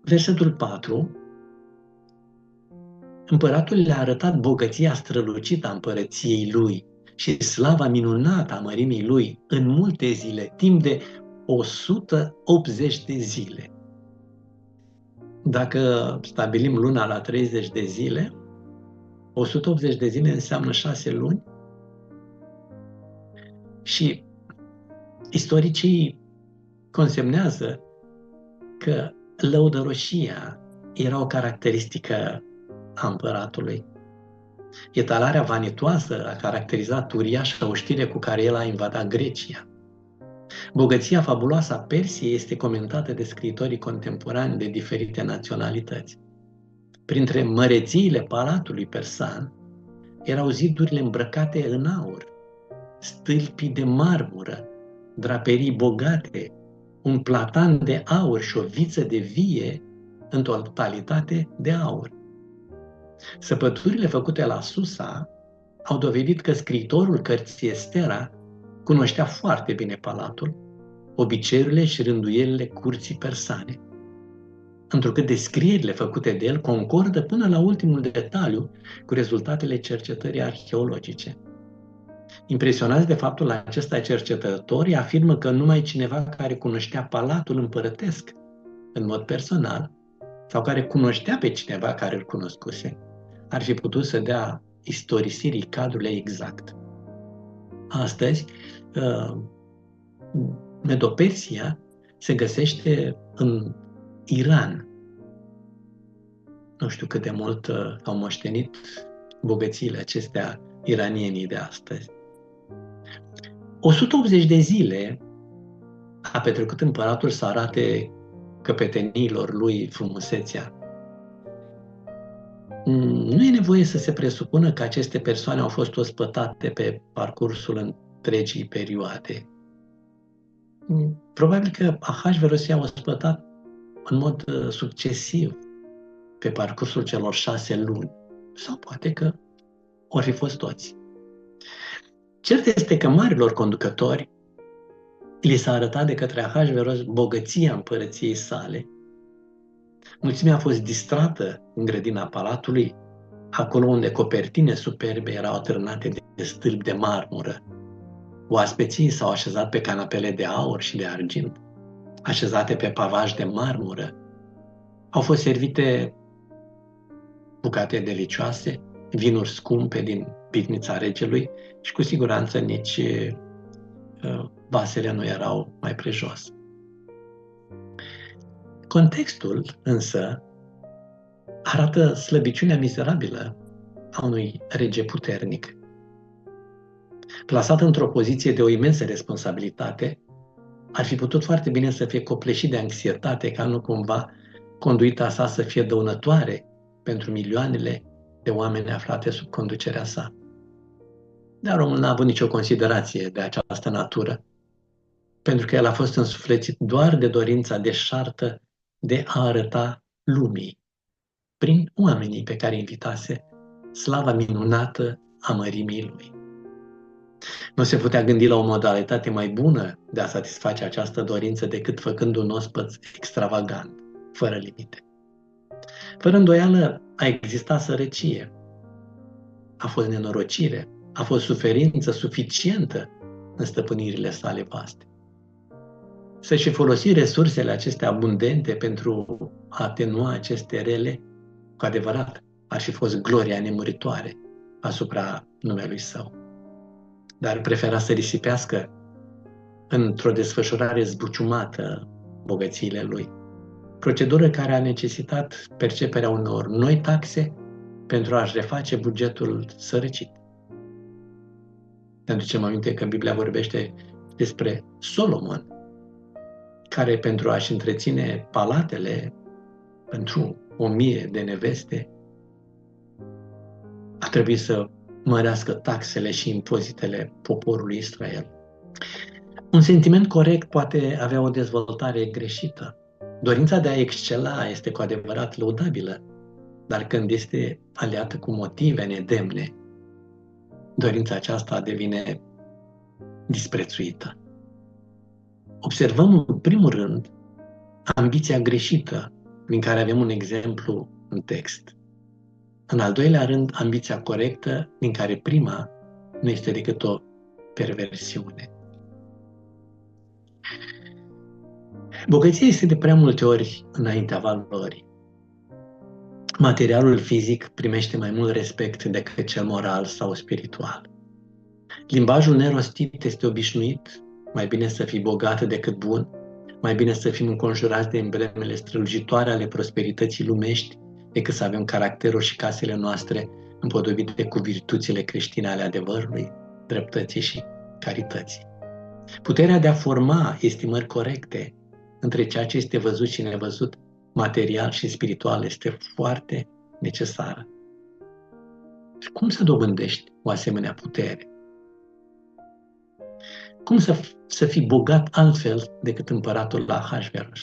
Versetul 4. Împăratul le-a arătat bogăția strălucită a împărăției lui și slava minunată a mărimii lui în multe zile, timp de 180 de zile. Dacă stabilim luna la 30 de zile, 180 de zile înseamnă 6 luni și istoricii consemnează că lăudăroșia era o caracteristică a împăratului. Etalarea vanitoasă a caracterizat uriașa oștire cu care el a invadat Grecia. Bogăția fabuloasă a Persiei este comentată de scriitorii contemporani de diferite naționalități. Printre mărețiile palatului persan erau zidurile îmbrăcate în aur, stâlpii de marmură, draperii bogate, un platan de aur și o viță de vie în totalitate de aur. Săpăturile făcute la Susa au dovedit că scriitorul cărții Estera cunoștea foarte bine palatul, obiceiurile și rânduielile curții persane, întrucât descrierile făcute de el concordă până la ultimul detaliu cu rezultatele cercetării arheologice. Impresionați de faptul acesta, cercetătorii afirmă că numai cineva care cunoștea palatul împărătesc în mod personal sau care cunoștea pe cineva care îl cunoscuse, ar fi putut să dea istorisirii cadrului exact. Astăzi, Medopersia se găsește în Iran. Nu știu cât de mult au moștenit bogățiile acestea iranienii de astăzi. 180 de zile a petrecut împăratul să arate căpeteniilor lui frumusețea. Nu e nevoie să se presupună că aceste persoane au fost ospătate pe parcursul întregii perioade. Probabil că Ahasveros i-a ospătat în mod succesiv pe parcursul celor 6 luni. Sau poate că or fi fost toți. Cert este că marilor conducători li s-a arătat de către Ahasveros bogăția împărăției sale. Mulțimea a fost distrată în grădina palatului, acolo unde copertine superbe erau atârnate de stâlpi de marmură. Oaspeții s-au așezat pe canapele de aur și de argint, așezate pe pavaj de marmură. Au fost servite bucate delicioase, vinuri scumpe din pivnița regelui și cu siguranță nici vasele nu erau mai prejos. Contextul, însă, arată slăbiciunea mizerabilă a unui rege puternic. Plasat într-o poziție de o imensă responsabilitate, ar fi putut foarte bine să fie copleșit de anxietate ca nu cumva conduita sa să fie dăunătoare pentru milioanele de oameni aflate sub conducerea sa. Dar omul n-a avut nicio considerație de această natură, pentru că el a fost însuflețit doar de dorința deșartă de a arăta lumii, prin oamenii pe care invitase, slava minunată a mărimii lui. Nu se putea gândi la o modalitate mai bună de a satisface această dorință decât făcând un ospăț extravagant, fără limite. Fără îndoială a existat sărăcie, a fost nenorocire, a fost suferință suficientă în stăpânirile sale vaste. Să-și folosi resursele acestea abundente pentru a atenua aceste rele, cu adevărat, ar fi fost gloria nemuritoare asupra numelui său. Dar prefera să risipească într-o desfășurare zbuciumată bogățiile lui. Procedură care a necesitat perceperea unor noi taxe pentru a-și reface bugetul sărăcit. Ne aducem aminte că Biblia vorbește despre Solomon, care pentru a-și întreține palatele pentru 1000 de neveste a trebuit să mărească taxele și impozitele poporului Israel. Un sentiment corect poate avea o dezvoltare greșită. Dorința de a excela este cu adevărat lăudabilă, dar când este aliată cu motive nedemne, dorința aceasta devine disprețuită. Observăm în primul rând ambiția greșită din care avem un exemplu în text. În al doilea rând, ambiția corectă, din care prima nu este decât o perversiune. Bogăția este de prea multe ori înaintea valorii. Materialul fizic primește mai mult respect decât cel moral sau spiritual. Limbajul nerostit este obișnuit, mai bine să fii bogat decât bun, mai bine să fim înconjurați de emblemele strălucitoare ale prosperității lumești, decât să avem caracterul și casele noastre împodobite cu virtuțile creștine ale adevărului, dreptății și carității. Puterea de a forma estimări corecte între ceea ce este văzut și nevăzut, material și spiritual, este foarte necesară. Și cum să dobândești o asemenea putere? Cum să fii bogat altfel decât împăratul la Ahasveros?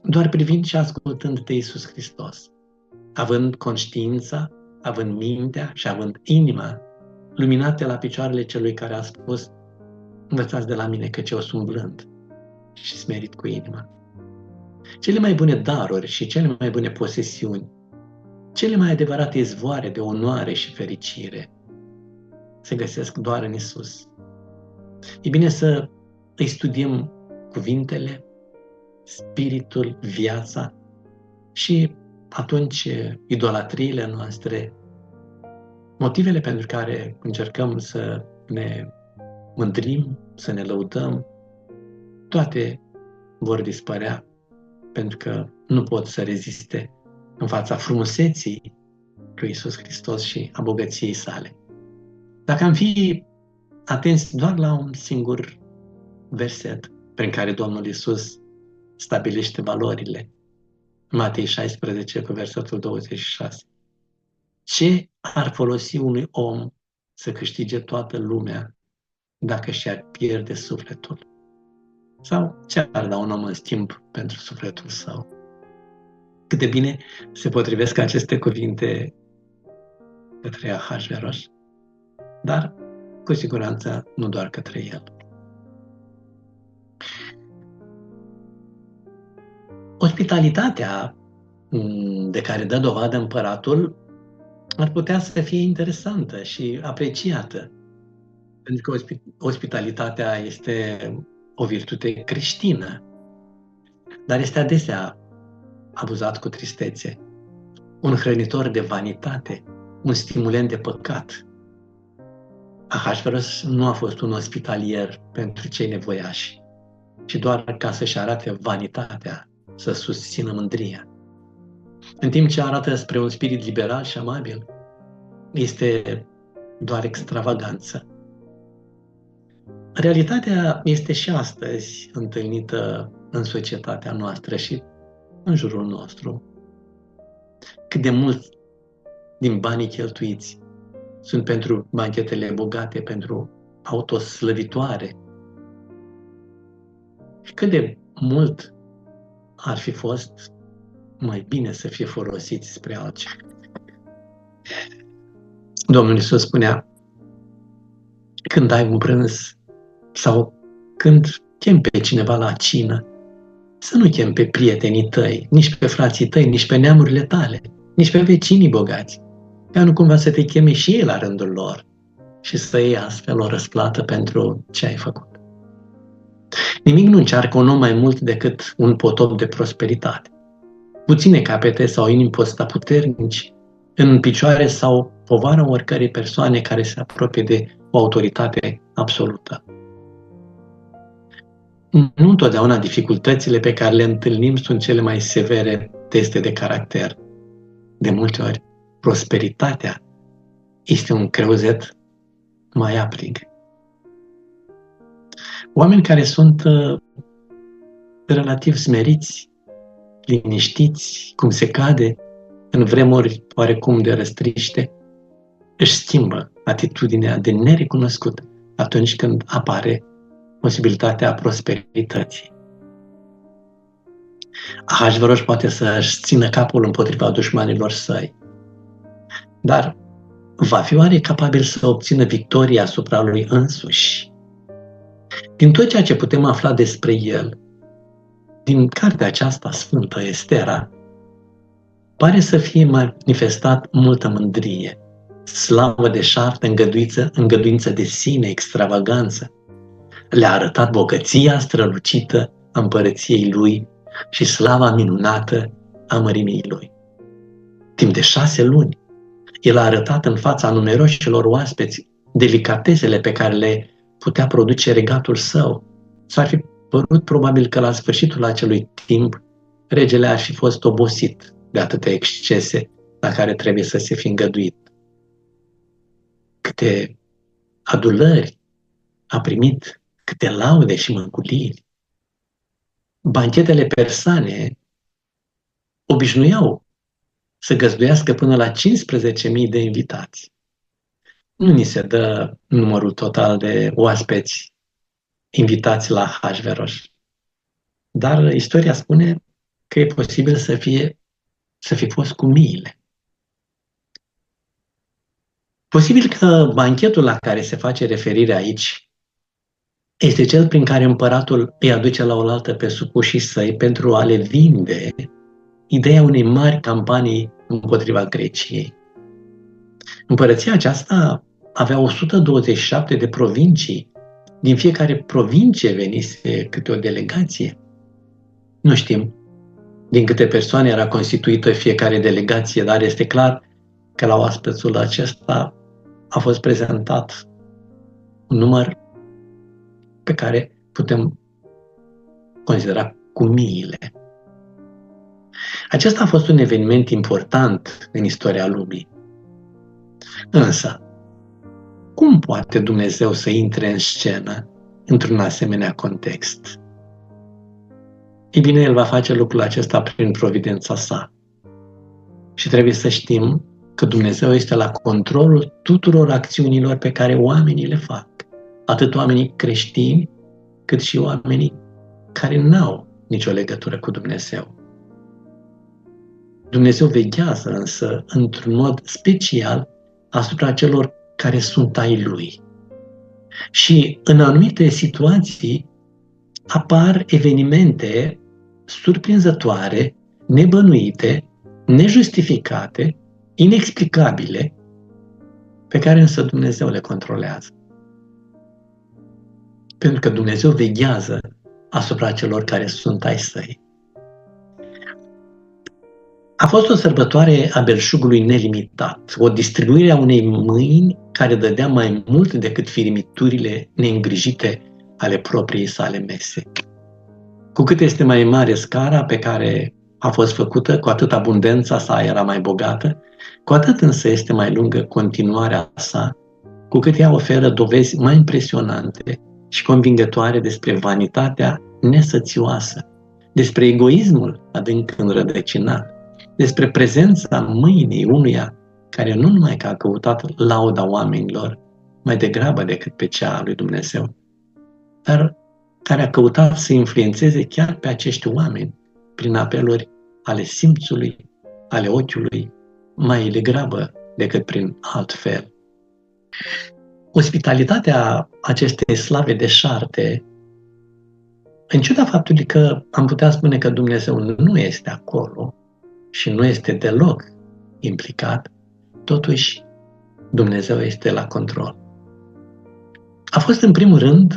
Doar privind și ascultând de Iisus Hristos, având conștiința, având mintea și având inima luminate la picioarele celui care a spus: învățați de la mine căci eu sunt blând și smerit cu inima. Cele mai bune daruri și cele mai bune posesiuni, cele mai adevărate izvoare de onoare și fericire se găsesc doar în Iisus. E bine să îi studiem cuvintele, spiritul, viața și atunci idolatriile noastre, motivele pentru care încercăm să ne mândrim, să ne lăudăm, toate vor dispărea pentru că nu pot să reziste în fața frumuseții lui Iisus Hristos și a bogăției sale. Dacă am fi atenți doar la un singur verset prin care Domnul Iisus stabilește valorile, Matei 16 cu versetul 26. Ce ar folosi unui om să câștige toată lumea dacă și-ar pierde sufletul? Sau ce ar da un om în schimb pentru sufletul său? Cât de bine se potrivesc aceste cuvinte către Ahasveros, dar cu siguranță nu doar către el. Ospitalitatea de care dă dovadă împăratul ar putea să fie interesantă și apreciată, pentru că ospitalitatea este o virtute creștină, dar este adesea abuzat cu tristețe, un hrănitor de vanitate, un stimulent de păcat. Ahasveros nu a fost un ospitalier pentru cei nevoiași, ci doar ca să-și arate vanitatea, să susțină mândria. În timp ce arată spre un spirit liberal și amabil, este doar extravaganță. Realitatea este și astăzi întâlnită în societatea noastră și în jurul nostru. Cât de mulți din banii cheltuiți sunt pentru banchetele bogate, pentru autoslăvitoare. Și cât de mult ar fi fost mai bine să fie folosiți spre altceva. Domnul Iisus spunea: când ai un prânz sau când chem pe cineva la cină, să nu chem pe prietenii tăi, nici pe frații tăi, nici pe neamurile tale, nici pe vecinii bogați, ca nu cumva să te cheme și ei la rândul lor și să iei astfel o răsplată pentru ce ai făcut. Nimic nu încearcă un om mai mult decât un potop de prosperitate. Puține capete sau inimi pot sta puternici în picioare sau povara oricărei persoane care se apropie de o autoritate absolută. Nu întotdeauna dificultățile pe care le întâlnim sunt cele mai severe teste de caracter. De multe ori, prosperitatea este un creuzet mai aprig. Oameni care sunt relativ smeriți, liniștiți, cum se cade, în vremuri oarecum de răstriște, își schimbă atitudinea de nerecunoscut atunci când apare posibilitatea prosperității. Ahasveros poate să-și țină capul împotriva dușmanilor săi, dar va fi oare capabil să obțină victoria asupra lui însuși? Din tot ceea ce putem afla despre el, din cartea aceasta sfântă, Estera, pare să fie manifestat multă mândrie, slavă deșartă, îngăduință de sine, extravaganță. Le-a arătat bogăția strălucită a împărăției lui și slava minunată a mărimii lui. Timp de 6 luni, el a arătat în fața numeroșilor oaspeți delicatesele pe care le putea produce regatul său. S-ar fi părut probabil că la sfârșitul acelui timp regele ar fi fost obosit de atâtea excese la care trebuie să se fi îngăduit. Câte adulări a primit, câte laude și mânguliri. Banchetele persane obișnuiau să găzduiască până la 15.000 de invitați. Nu ni se dă numărul total de oaspeți invitați la Ahasveros, dar istoria spune că e posibil să fi fost cu miile. Posibil că banchetul la care se face referire aici este cel prin care împăratul îi aduce la oaltă pe supușii săi pentru a le vinde ideea unei mari campanii împotriva Greciei. Împărăția aceasta avea 127 de provincii. Din fiecare provincie venise câte o delegație. Nu știm din câte persoane era constituită fiecare delegație, dar este clar că la oaspețul acesta a fost prezentat un număr pe care putem considera cu miile. Acesta a fost un eveniment important în istoria lumii. Însă, cum poate Dumnezeu să intre în scenă într-un asemenea context? Ei bine, El va face lucrul acesta prin providența sa. Și trebuie să știm că Dumnezeu este la controlul tuturor acțiunilor pe care oamenii le fac. Atât oamenii creștini, cât și oamenii care n-au nicio legătură cu Dumnezeu. Dumnezeu veghează însă într-un mod special asupra celor care sunt ai Lui. Și în anumite situații apar evenimente surprinzătoare, nebănuite, nejustificate, inexplicabile, pe care însă Dumnezeu le controlează. Pentru că Dumnezeu veghează asupra celor care sunt ai Săi. A fost o sărbătoare a belșugului nelimitat, o distribuire a unei mâini care dădea mai mult decât firimiturile neîngrijite ale propriei sale mese. Cu cât este mai mare scara pe care a fost făcută, cu atât abundența sa era mai bogată, cu atât însă este mai lungă continuarea sa, cu cât ea oferă dovezi mai impresionante și convingătoare despre vanitatea nesățioasă, despre egoismul adânc înrădăcinat, despre prezența mâinii unuia care nu numai că a căutat lauda oamenilor mai degrabă decât pe cea a lui Dumnezeu, dar care a căutat să influențeze chiar pe acești oameni prin apeluri ale simțului, ale ochiului, mai degrabă decât prin alt fel. Ospitalitatea acestei slave deșarte, în ciuda faptului că am putea spune că Dumnezeu nu este acolo și nu este deloc implicat, totuși Dumnezeu este la control. A fost în primul rând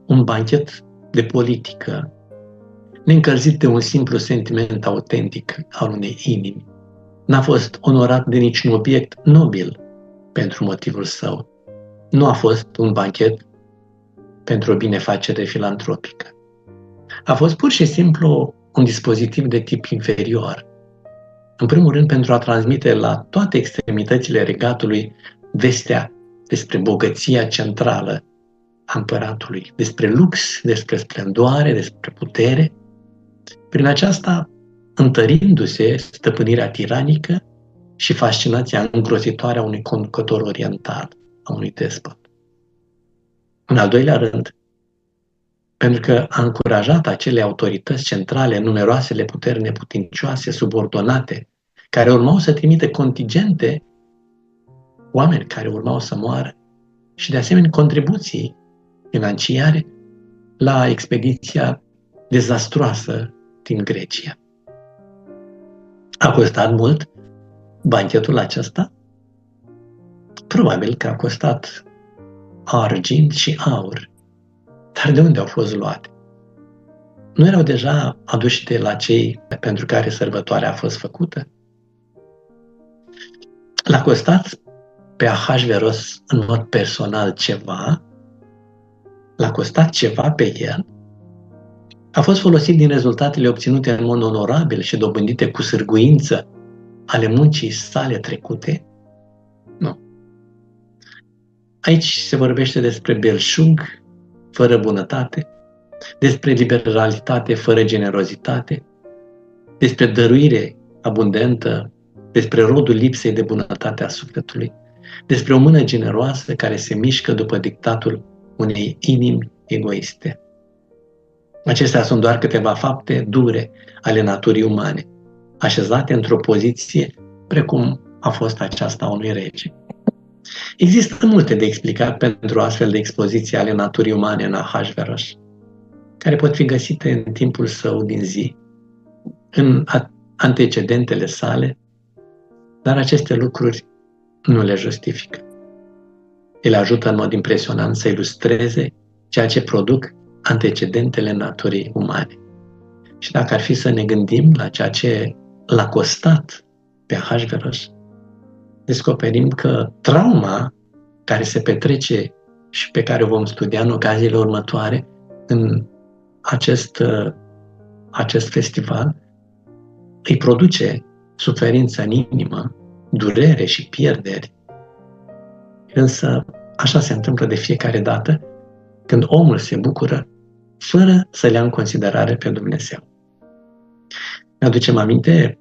un banchet de politică, neîncălzit de un simplu sentiment autentic al unei inimi. N-a fost onorat de niciun obiect nobil pentru motivul său. Nu a fost un banchet pentru o binefacere filantropică. A fost pur și simplu un dispozitiv de tip inferior. În primul rând pentru a transmite la toate extremitățile regatului vestea despre bogăția centrală a împăratului, despre lux, despre splendoare, despre putere, prin aceasta întărindu-se stăpânirea tiranică și fascinația îngrozitoare a unui conducător oriental, a unui despot. În al doilea rând, pentru că a încurajat acele autorități centrale, numeroasele puteri neputincioase, subordonate, care urmau să trimite contingente, oameni care urmau să moară, și de asemenea contribuții financiare la expediția dezastruoasă din Grecia. A costat mult banchetul acesta? Probabil că a costat argint și aur. Dar de unde au fost luate? Nu erau deja aduși de la cei pentru care sărbătoarea a fost făcută? L-a costat pe Ahasveros în mod personal ceva? L-a costat ceva pe el? A fost folosit din rezultatele obținute în mod onorabil și dobândite cu sârguință ale muncii sale trecute? Nu. Aici se vorbește despre belșug fără bunătate, despre liberalitate fără generozitate, despre dăruire abundentă, despre rodul lipsei de bunătate a sufletului, despre o mână generoasă care se mișcă după dictatul unei inimi egoiste. Acestea sunt doar câteva fapte dure ale naturii umane, așezate într-o poziție precum a fost aceasta a unui rege. Există multe de explicat pentru astfel de expoziții ale naturii umane în Ahasveros, care pot fi găsite în timpul său din zi, în antecedentele sale, dar aceste lucruri nu le justifică. Ele ajută în mod impresionant să ilustreze ceea ce produc antecedentele naturii umane. Și dacă ar fi să ne gândim la ceea ce l-a costat pe Ahasveros, descoperim că trauma care se petrece și pe care o vom studia în ocaziile următoare în acest festival îi produce suferință în inimă, durere și pierderi. Însă așa se întâmplă de fiecare dată când omul se bucură fără să le ia în considerare pe Dumnezeu. Ne aducem aminte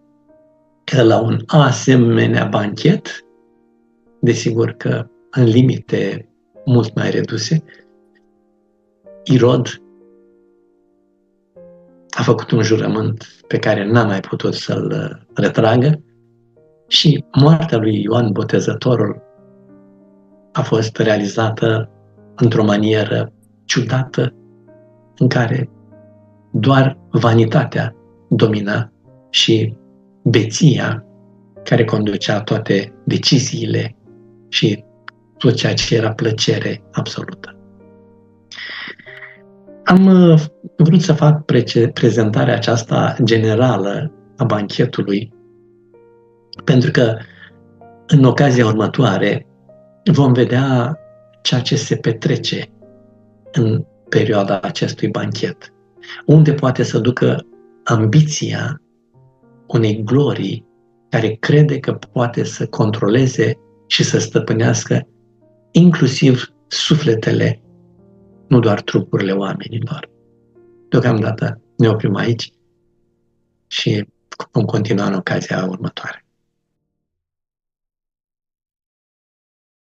că la un asemenea banchet, desigur că în limite mult mai reduse, Irod a făcut un jurământ pe care n-a mai putut să-l retragă și moartea lui Ioan Botezătorul a fost realizată într-o manieră ciudată în care doar vanitatea domina și beția care conducea toate deciziile și tot ceea ce era plăcere absolută. Am vrut să fac prezentarea aceasta generală a banchetului, pentru că în ocazia următoare vom vedea ceea ce se petrece în perioada acestui banchet, unde poate să ducă ambiția unei glorii care crede că poate să controleze și să stăpânească inclusiv sufletele, nu doar trupurile oamenilor. Deocamdată ne oprim aici și vom continua în ocazia următoare.